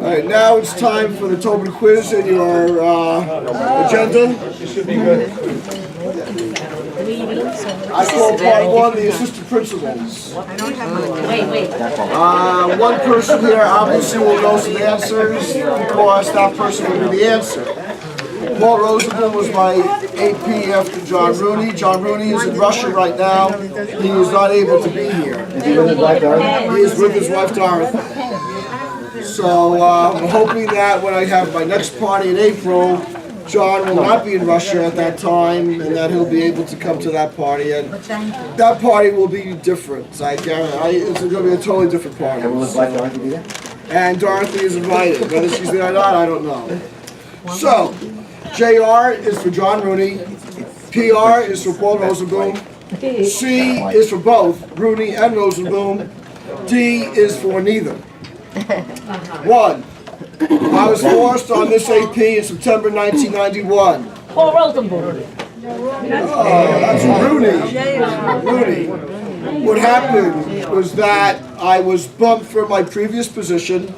right, now it's time for the Tobin quiz and your agenda. I call part one the assistant principals. One person here obviously will know some answers because that person will be the answer. Paul Rosenblum was my AP after John Rooney. John Rooney is in Russia right now. He is not able to be here. He is with his wife Dorothy. So I'm hoping that when I have my next party in April, John will not be in Russia at that time, and that he'll be able to come to that party. And that party will be different. It's going to be a totally different party. And will his wife Dorothy be there? And Dorothy is invited. Whether she's there or not, I don't know. So, JR is for John Rooney. PR is for Paul Rosenblum. C is for both Rooney and Rosenblum. D is for neither. 1. I was forced on this AP in September 1991. Paul Rosenblum. That's Rooney. Rooney. What happened was that I was bumped from my previous position,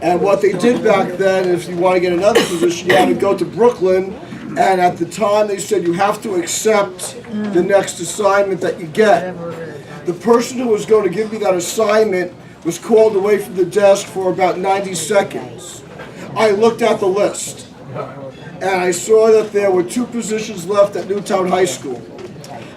and what they did back then, if you want to get another position, you had to go to Brooklyn, and at the time they said you have to accept the next assignment that you get. The person who was going to give me that assignment was called away from the desk for about 90 seconds. I looked at the list, and I saw that there were 2 positions left at Newtown High School.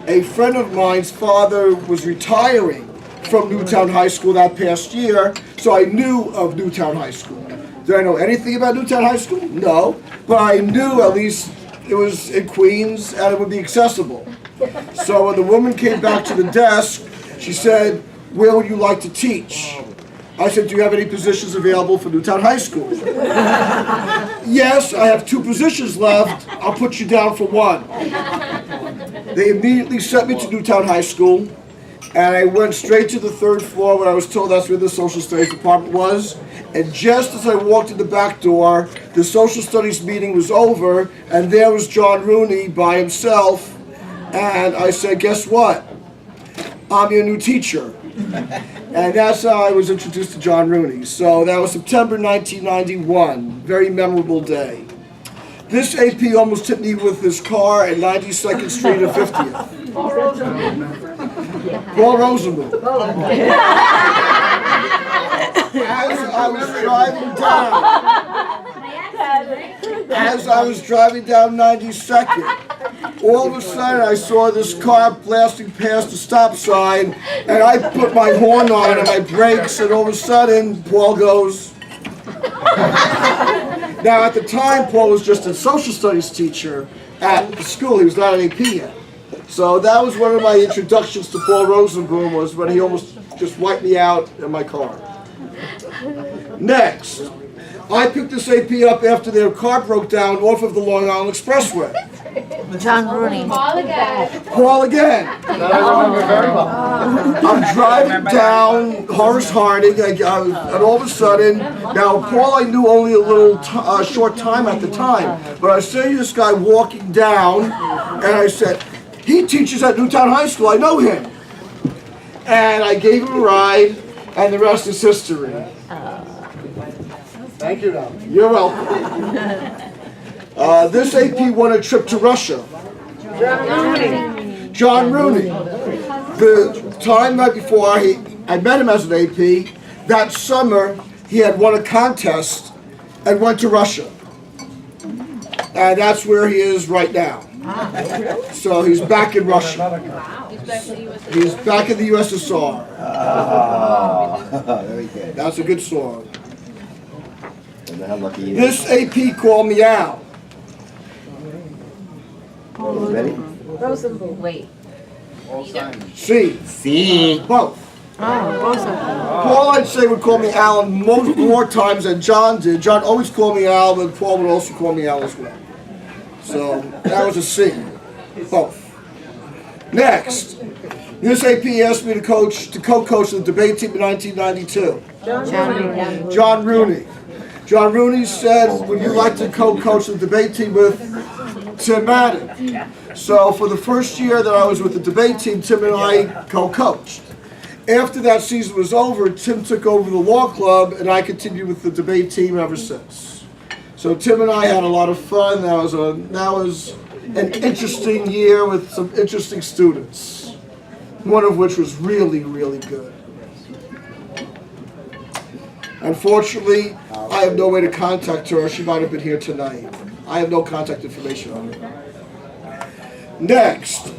A friend of mine's father was retiring from Newtown High School that past year, so I knew of Newtown High School. Did I know anything about Newtown High School? No, but I knew at least it was in Queens and it would be accessible. So when the woman came back to the desk, she said, "Where would you like to teach?" I said, "Do you have any positions available for Newtown High School?" "Yes, I have 2 positions left. I'll put you down for 1. They immediately sent me to Newtown High School, and I went straight to the 3rd floor when I was told that's where the social studies department was. And just as I walked in the back door, the social studies meeting was over, and there was John Rooney by himself. And I said, "Guess what? I'm your new teacher." And that's how I was introduced to John Rooney. So that was September 1991, very memorable day. This AP almost hit me with his car at 92nd Street and 50th. Paul Rosenblum. As I was driving down 92nd, all of a sudden I saw this car blasting past the stop sign, and I put my horn on and my brakes, and all of a sudden Paul goes. Now at the time, Paul was just a social studies teacher at the school. He was not an AP yet. So that was one of my introductions to Paul Rosenblum, was when he almost just wiped me out in my car. Next, I picked this AP up after their car broke down off of the Long Island Expressway. John Rooney. Paul again. I'm driving down Horace Harding, and all of a sudden, now Paul I knew only a little short time at the time, but I see this guy walking down, and I said, "He teaches at Newtown High School, I know him." And I gave him a ride, and the rest is history. Thank you, now. You're welcome. This AP won a trip to Russia. John Rooney. The time right before I met him as an AP, that summer he had won a contest and went to Russia. And that's where he is right now. So he's back in Russia. He's back in the USSR. Very good. That's a good song. How lucky you. This AP called me out. Ready? Wait. C. See. Both. Paul, I'd say, would call me Al more times than John did. John always called me Al, but Paul would also call me Al as well. So that was a C. Both. Next, this AP asked me to co-coach the debate team in 1992. John Rooney. John Rooney said, "Would you like to co-coach the debate team with Tim Madden?" So for the first year that I was with the debate team, Tim and I co-coached. After that season was over, Tim took over the law club, and I continued with the debate team ever since. So Tim and I had a lot of fun. That was an interesting year with some interesting students, one of which was really, really good. Unfortunately, I have no way to contact her. She might have been here tonight. I have no contact information on her. Next,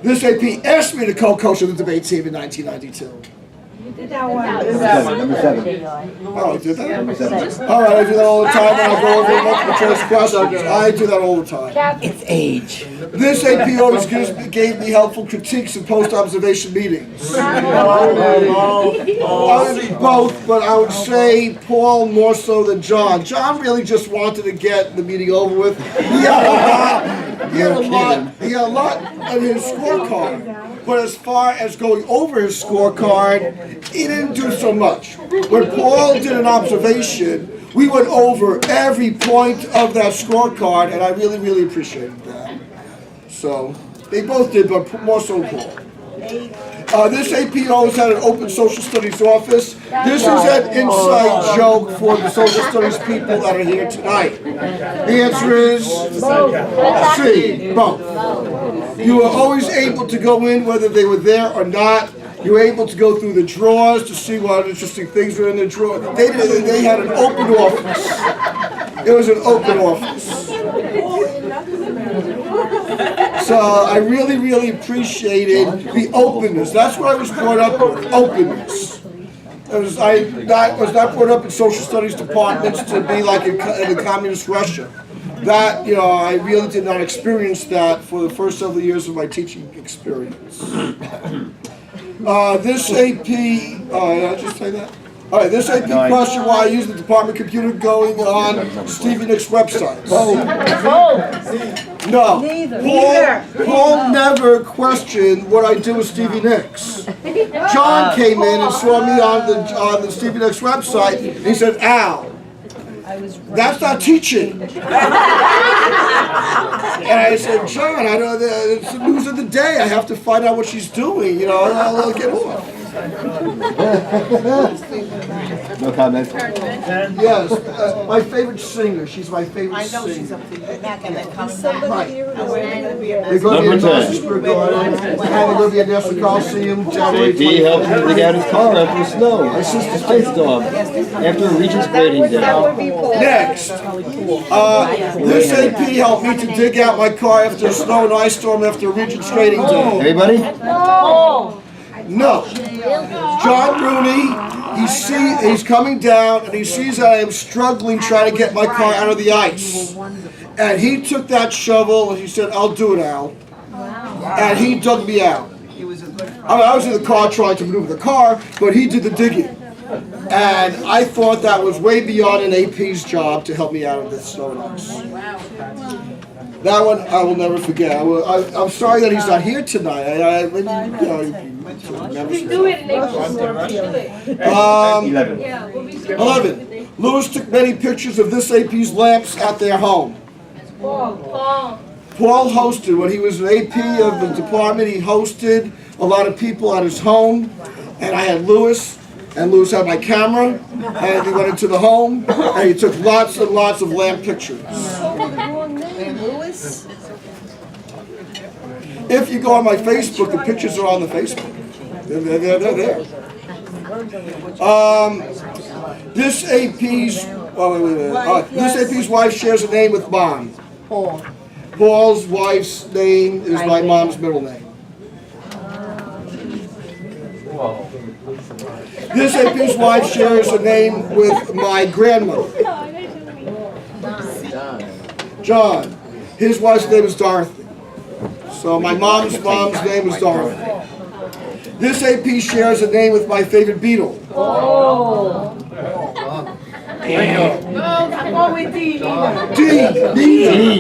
this AP asked me to co-coach the debate team in 1992. Number 7. Oh, I did that? Number 7. All right, I do that all the time when I go over multiple choice questions. I do that all the time. It's age. This AP always gave me helpful critiques in post-observation meetings. Both, but I would say Paul more so than John. John really just wanted to get the meeting over with. He had a lot on his scorecard. But as far as going over his scorecard, he didn't do so much. When Paul did an observation, we went over every point of that scorecard, and I really, really appreciated that. So, they both did, but more so Paul. This AP always had an open social studies office. This is an inside joke for the social studies people that are here tonight. The answer is C, both. You were always able to go in whether they were there or not. You were able to go through the drawers to see what interesting things were in the drawer. They had an open office. It was an open office. So I really, really appreciated the openness. That's what I was brought up with, openness. I was not brought up in social studies departments to be like in the communist Russia. That, I really did not experience that for the first several years of my teaching experience. This AP, did I just say that? All right, this AP question why I use the department computer going on Stevie Nicks' website. No. Paul never questioned what I do with Stevie Nicks. John came in and saw me on the Stevie Nicks website, and he said, Al, that's not teaching. And I said, John, I know it's the news of the day. I have to find out what she's doing, I'll get off. No comment. Yes, my favorite singer. She's my favorite singer. I know she's up to your neck and then coming Right. They're back. going to be in Number 10. Madison Square Garden, and they're going to be at National Coliseum January JP helped 25th. him dig out his car after the snow. His ice storm. After Regent's grading day. Next, this AP helped me to dig out my car after a snow and ice storm after Regent's Trading Day. Everybody? No. John Rooney, he's coming down and he sees that I am struggling trying to get my car out of the ice. And he took that shovel and he said, I'll do it, Al. And he dug me out. I was in the car trying to maneuver the car, but he did the digging. And I thought that was way beyond an AP's job to help me out of this snow and ice. That one I will never forget. I'm sorry that he's not here tonight. 11. Lewis took many pictures of this AP's lamps at their home. Paul hosted, when he was an AP of the department, he hosted a lot of people at his home. And I had Lewis, and Lewis had my camera, and he went into the home, and he took lots and lots of lamp pictures. If you go on my Facebook, the pictures are on the Facebook. They're there. This AP's this AP's wife shares a name with mom. Paul's wife's name is my mom's middle name. This AP's wife shares a name with my grandmother. John. His wife's name is Dorothy. So my mom's name is Dorothy. This AP shares a name with my favorite Beatle. D.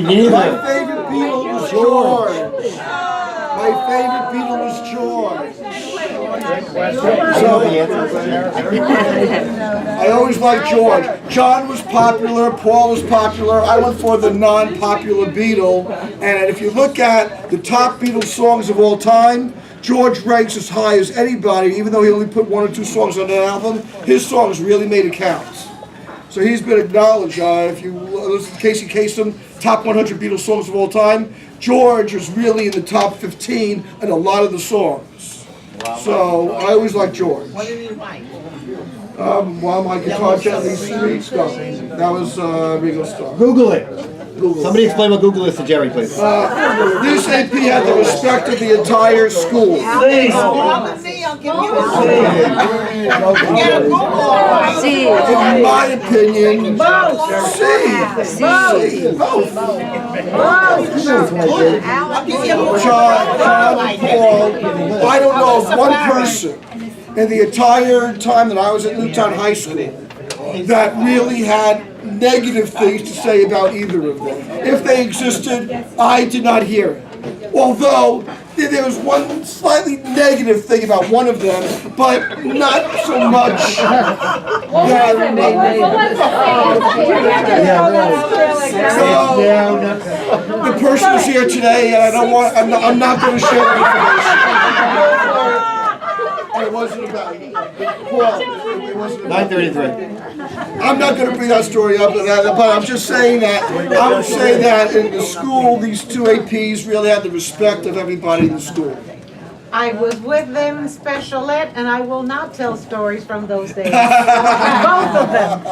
Neither. My favorite Beatle was George. My favorite Beatle was George. So, I always liked George. John was popular, Paul was popular. I went for the non-popular Beatle. And if you look at the top Beatles songs of all time, George ranks as high as anybody, even though he only put 1 or 2 songs on an album. His songs really made it count. So he's been acknowledged. If you listen to Casey Kasem, top 100 Beatles songs of all time, George is really in the top 15 in a lot of the songs. So I always like George. What did he write? While my guitar gently speaks, no, that was Ringo Starr. Google it. Google. Somebody explain what Google is to Jerry, please. This AP had the respect of the entire school. See, I'll give you Get a Google, all right. See, In my opinion, C. Both. I'll give you a John, Paul, I don't know of one person in the entire time that I was at Newtown High School that really had negative things to say about either of them. If they existed, I did not hear it. Although there was one slightly negative thing about one of them, but not so much that the person is here today, and I'm not going to share the information. It wasn't about you. Paul, it wasn't about 9:33. I'm not going to bring that story up, but I'm just saying that, I would say that in the school, these 2 APs really had the respect of everybody in the school. I was with them in special ed, and I will not tell stories from those days. Both of them.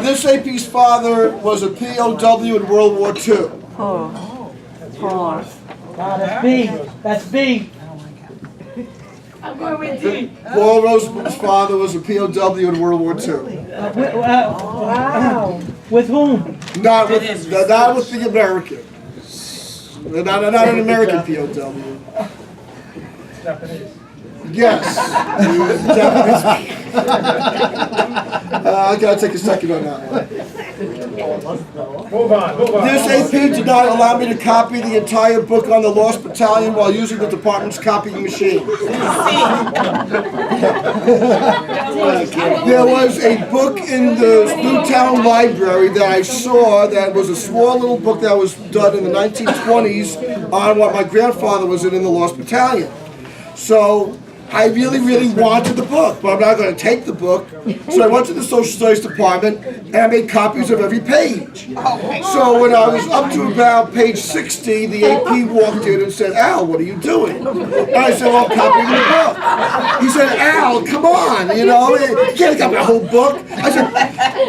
This AP's father was a POW in World War II. That's B. Paul Rosenberg's father was a POW in World War II. Wow. With whom? Not with the Americans. Not an American POW. Yes. I gotta take a second on that one. Move on. This AP did not allow me to copy the entire book on the Lost Battalion while using the department's copying machine. There was a book in the Newtown Library that I saw that was a small little book that was done in the 1920s on what my grandfather was in the Lost Battalion. So I really wanted the book, but I'm not going to take the book. So I went to the social studies department and I made copies of every page. So when I was up to about page 60, the AP walked in and said, "Al, what are you doing?" And I said, "Well, I'm copying the book." He said, "Al, come on, you can't copy a whole book." I said,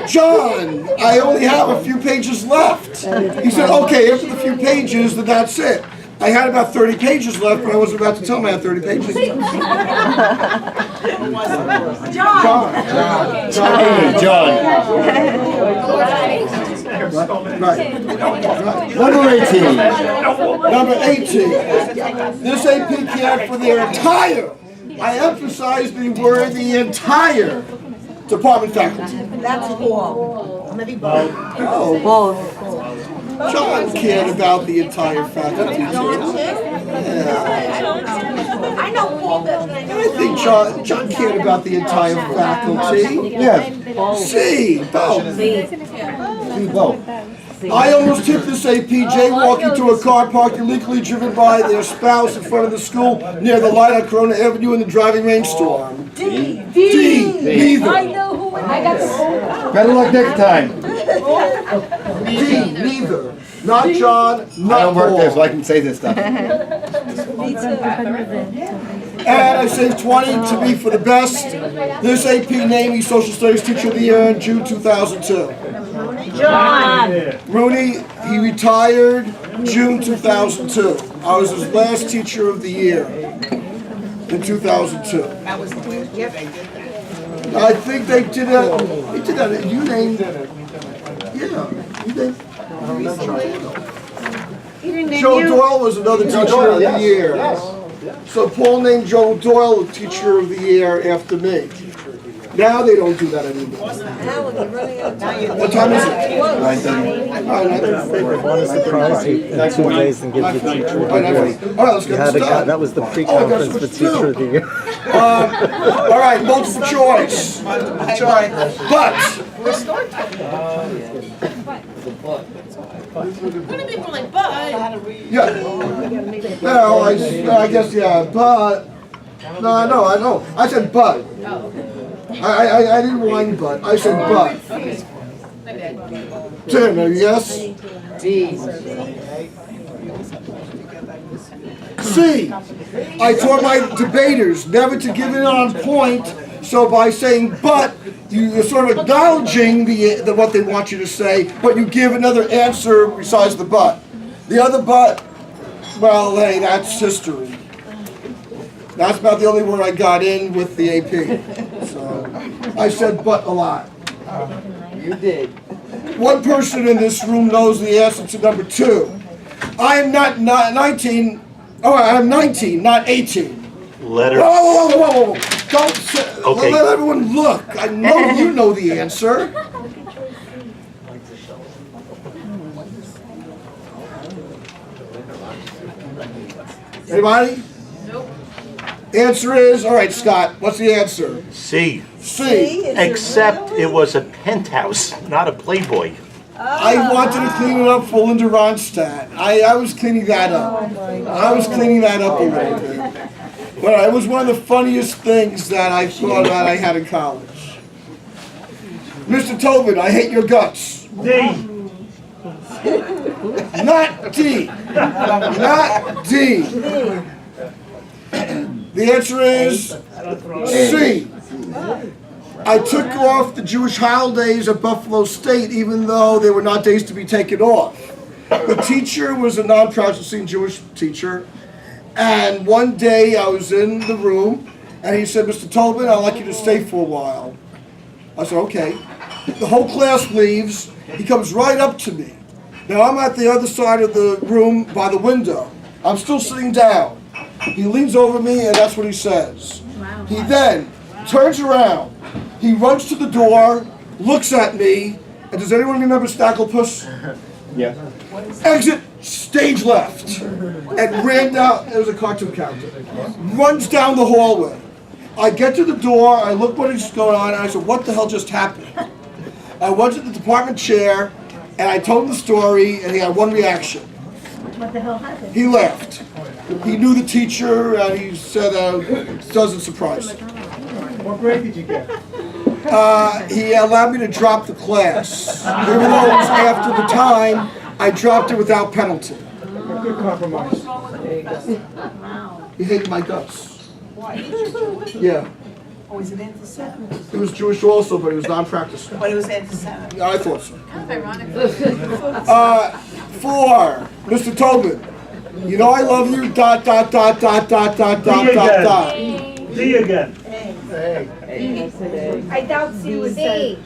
"John, I only have a few pages left." He said, "Okay, after the few pages, then that's it." I had about 30 pages left, but I wasn't about to tell him I had 30 pages. John. Hey, John. Right. Number 18. Number 18. This AP cared for their entire, I emphasize the word, the entire department faculty. That's Paul. Maybe both. Oh, John cared about the entire faculty too. I know Paul does. I think John cared about the entire faculty. Yes. C, both. See both. I almost tipped this AP jaywalking to a car parked illegally driven by their spouse in front of the school near the light on Corona Avenue in the driving rainstorm. D. Neither. I know who I got the Better luck next time. D. Neither. Not John, not I don't work there, so Paul. I can say this stuff. And I saved 20 to be for the best. This AP named me Social Studies Teacher of the Year in June 2002. John. Rooney, he retired June 2002. I was his last teacher of the year in 2002. That was the weird. Yep, they did that. I think they did that. You named it. Yeah, you named. Joe Doyle was another teacher of the year. So Paul named Joe Doyle Teacher of the Year after me. Now they don't do that anymore. What time is it? 9:30. All right, Want to surprise you in 2 days and give you Teacher of the Year. all right, let's You get had this a guy, done. that was the Oh, I gotta pre-conference for switch Teacher too. of the Year. All right, multiple choice. But Gonna be more like, but. Yeah. Well, I guess, yeah, but, no, I know. I said but. I didn't whine but. I said but. Tim, yes? C. I taught my debaters never to give in on point, so by saying but, you're sort of acknowledging what they want you to say, but you give another answer besides the but. The other but, well, hey, that's history. That's about the only word I got in with the AP. So I said but a lot. You did. One person in this room knows the answer to number 2. I am not 19. Oh, I'm 19, not 18. Letter. Whoa. Don't say, Okay. let everyone look. I know you know the answer. Anybody? Nope. Answer is, all right, Scott, what's the answer? C. C. Except it was a penthouse, not a Playboy. I wanted to clean it up for Linda Ronstadt. I was cleaning that up. I was cleaning that up a little bit. But it was one of the funniest things that I thought that I had in college. Mr. Tobin, I hate your guts. D. Not D. Not D. The answer is C. I took off the Jewish holidays at Buffalo State even though they were not days to be taken off. The teacher was a non-practicing Jewish teacher, and one day I was in the room and he said, Mr. Tobin, I'd like you to stay for a while. I said, okay. The whole class leaves. He comes right up to me. Now I'm at the other side of the room by the window. I'm still sitting down. He leans over me and that's what he says. He then turns around. He runs to the door, looks at me, and does anyone remember Snagglepuss? Yeah. Exit stage left, and ran down. It was a cartoon character. Runs down the hallway. I get to the door. I look what is going on, and I said, "What the hell just happened?" I went to the department chair, and I told him the story, and he had one reaction. What the hell happened? He left. He knew the teacher, and he said, "It doesn't surprise him." What grade did you get? He allowed me to drop the class. Even though it was after the time, I dropped it without penalty. Good compromise. He hated my guts. Why? Yeah. Or was it anti-Semitic? He was Jewish also, but he was non-practicing. But it was anti-Semitic. Yeah, I thought so. Kind of ironic. 4, Mr. Tobin. You know I love you, dot, dot, dot, dot, dot, dot, dot, dot, dot. D again. I doubt C was C.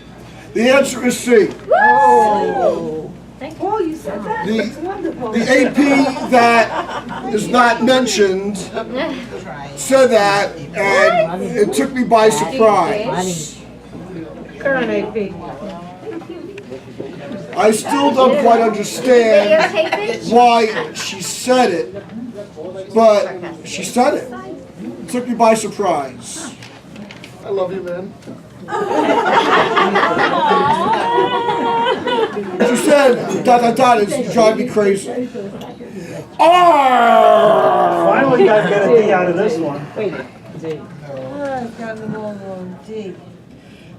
The answer is C. Oh, you said that? The- That's wonderful. The AP that is not mentioned said that, and it took me by surprise. Current AP. I still don't quite understand why she said it, but she said it. It took me by surprise. I love you, man. She said, dot, dot, dot, it's driving me crazy. Ah! Finally got to get a D out of this one.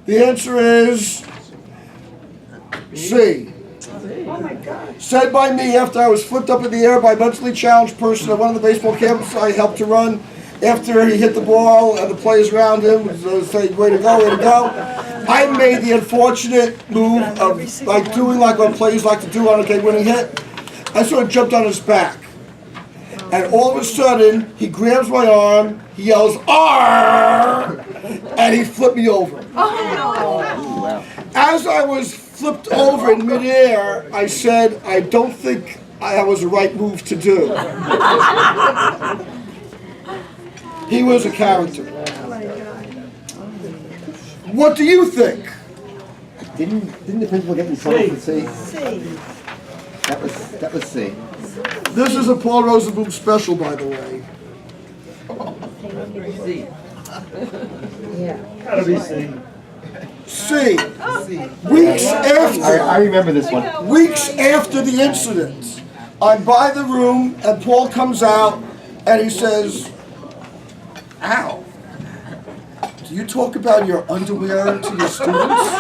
The answer is C. Said by me after I was flipped up in the air by a mentally challenged person at one of the baseball camps I helped to run. After he hit the ball and the players around him saying, way to go, way to go. I made the unfortunate move of doing like what players like to do on a game-winning hit. I sort of jumped on his back. And all of a sudden, he grabs my arm, he yells, "Arr!" and he flipped me over. As I was flipped over in midair, I said, I don't think that was the right move to do. He was a character. What do you think? Didn't the principal get you something for C? That was C. This is a Paul Rosenboom special, by the way. Gotta be C. C. Weeks after. I remember this one. Weeks after the incident, I'm by the room and Paul comes out and he says, Al, do you talk about your underwear to your students?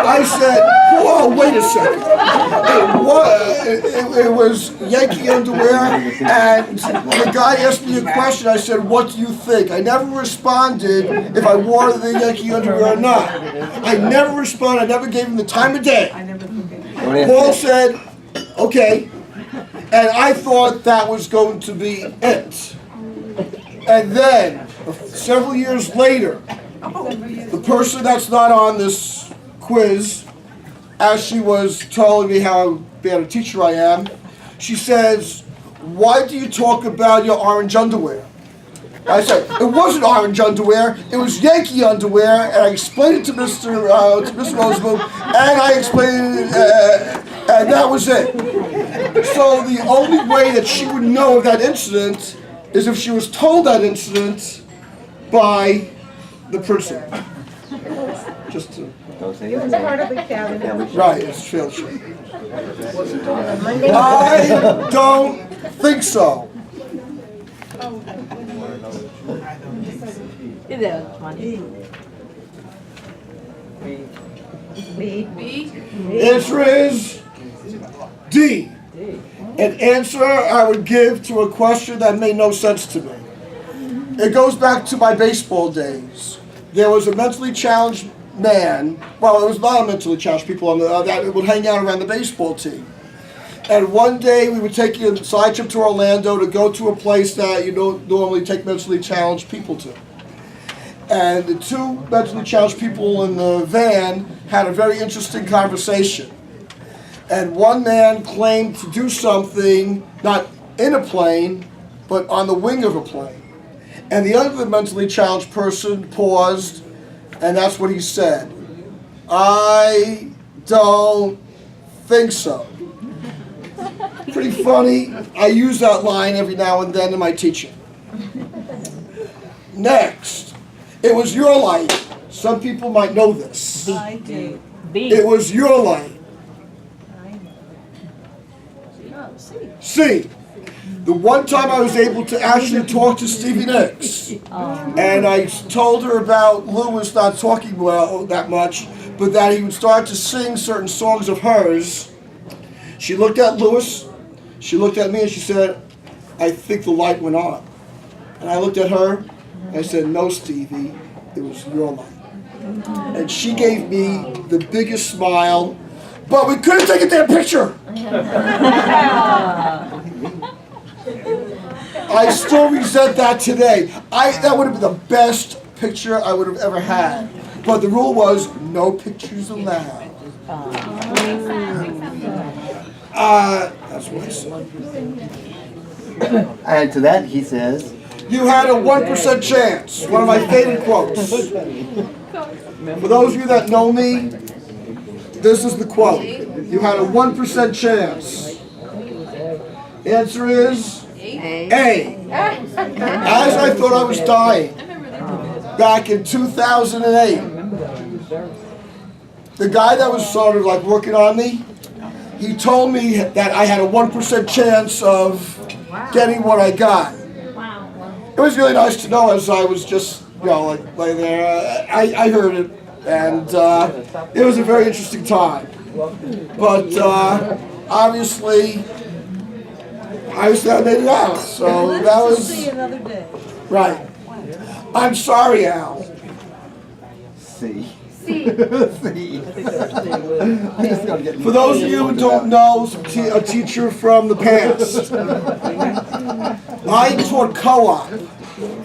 I said, whoa, wait a second. It was Yankee underwear, and the guy asked me a question. I said, what do you think? I never responded if I wore the Yankee underwear or not. I never responded. I never gave him the time of day. Paul said, okay. And I thought that was going to be it. And then, several years later, the person that's not on this quiz, as she was telling me how bad a teacher I am, she says, why do you talk about your orange underwear? I said, it wasn't orange underwear, it was Yankee underwear, and I explained it to Mr. Rosenblum, and I explained it, and that was it. So the only way that she would know of that incident is if she was told that incident by the principal. Just to... Don't say It was that. part of the cabinet. Right, it's failed. I don't think so. Answer is D. An answer I would give to a question that made no sense to me. It goes back to my baseball days. There was a mentally challenged man, well, it was not a mentally challenged people on that would hang out around the baseball team. And one day we would take a side trip to Orlando to go to a place that you don't normally take mentally challenged people to. And the two mentally challenged people in the van had a very interesting conversation. And one man claimed to do something, not in a plane, but on the wing of a plane. And the other mentally challenged person paused, and that's what he said. I don't think so. Pretty funny. I use that line every now and then in my teaching. Next, it was your light. Some people might know this. It was your light. C. The one time I was able to actually talk to Stevie Nicks, and I told her about Lewis not talking well that much, but that he would start to sing certain songs of hers. She looked at Lewis, she looked at me, and she said, I think the light went on. And I looked at her, and I said, no, Stevie, it was your light. And she gave me the biggest smile, but we couldn't take a damn picture. I still resent that today. That would have been the best picture I would have ever had. But the rule was no pictures allowed. That's what I said. And to that he says, You had a 1% chance. One of my favorite quotes. For those of you that know me, this is the quote. You had a 1% chance. Answer is A. As I thought I was dying back in 2008, the guy that was sort of like working on me, he told me that I had a 1% chance of getting what I got. It was really nice to know as I was just, like laying there. I heard it, and it was a very interesting time. But obviously, I made it out, so that was right. I'm sorry, Al. C. C. For those of you who don't know, a teacher from the past, I taught co-op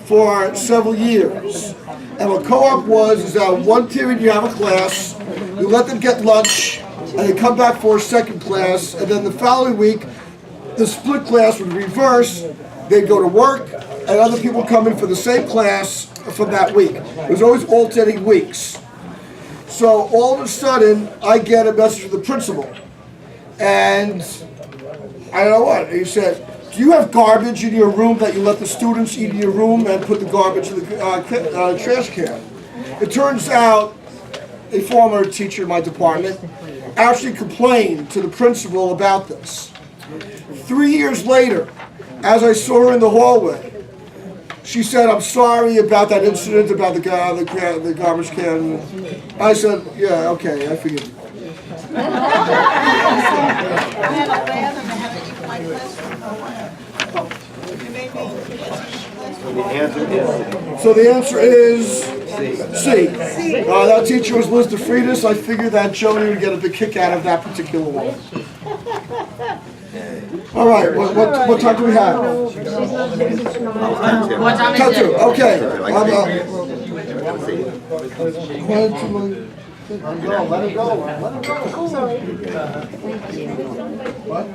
for several years. And what co-op was is that one period you have a class, you let them get lunch, and they come back for a second class, and then the following week, the split class would reverse. They'd go to work, and other people come in for the same class from that week. It was always alternating weeks. So all of a sudden, I get a message from the principal, and I don't know what. He said, do you have garbage in your room that you let the students eat in your room and put the garbage in the trash can? It turns out a former teacher in my department actually complained to the principal about this. 3 years later, as I saw her in the hallway, she said, "I'm sorry about that incident about the garbage can." I said, "Yeah, okay, I forgive you." So the answer is C. That teacher was Liz DeFreitas. I figured that Joni would get a big kick out of that particular one. All right, what time do we have? What time is Time to, it? okay. Let it go. What?